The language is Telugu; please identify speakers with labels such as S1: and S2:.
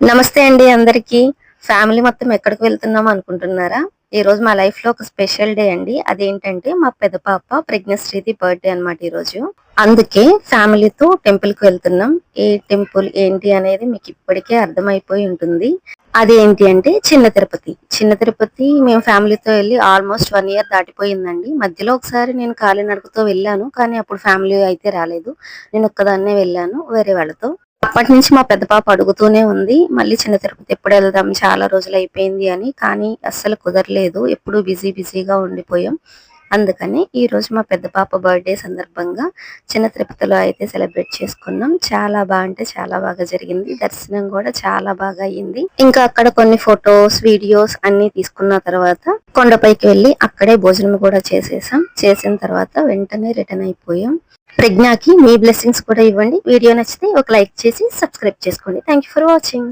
S1: నమస్తే అండి అందరికి. ఫ్యామిలీ మొత్తం ఎక్కడికి వెళ్తున్నాం అనుకుంటున్నారా? ఈ రోజు మా లైఫ్ లో ఒక స్పెషల్ డే అండి. అదేంటంటే మా పెద్ద పాప ప్రజ్ఞశ్రీది బర్త్డే అన్నమాట ఈ రోజు. అందుకే ఫ్యామిలీతో టెంపుల్ కి వెళ్తున్నాం. ఏ టెంపుల్ ఏంటి అనేది మీకు ఇప్పటికే అర్థమైపోయి ఉంటుంది. అదేంటి అంటే చిన్న తిరుపతి. చిన్న తిరుపతి మేము ఫ్యామిలీతో వెళ్ళి ఆల్మోస్ట్ 1 ఇయర్ దాటిపోయిందండి. మధ్యలో ఒకసారి నేను కాలినడకతో వెళ్ళాను. కానీ అప్పుడు ఫ్యామిలీ అయితే రాలేదు. నేను ఒక్కదాన్నే వెళ్ళాను వేరే వాళ్ళతో. అప్పటి నుంచి మా పెద్ద పాప అడుగుతూనే ఉంది. మళ్ళీ చిన్న తిరుపతి ఎప్పుడు వెళ్దాం, చాలా రోజులు అయిపోయింది అని. కానీ అస్సలు కుదరలేదు. ఎప్పుడు బిజీగా ఉండిపోయాం. అందుకని ఈ రోజు మా పెద్ద పాప బర్త్డే సందర్భంగా చిన్న తిరుపతిలో అయితే సెలబ్రేట్ చేసుకున్నాం. చాలా బాగా అంటే చాలా బాగా జరిగింది. దర్శనం కూడా చాలా బాగా అయ్యింది. ఇంకా అక్కడ కొన్ని ఫొటోస్, వీడియోస్ అన్ని తీసుకున్న తర్వాత కొండపైకి వెళ్ళి అక్కడే భోజనం కూడా చేసేసాం. చేసిన తర్వాత వెంటనే రిటర్న్ అయిపోయాం. ప్రజ్ఞకి మీ బ్లెస్సింగ్స్ కూడా ఇవ్వండి. వీడియో నచ్చితే ఒక లైక్ చేసి సబ్స్క్రైబ్ చేసుకోండి. Thank you for watching.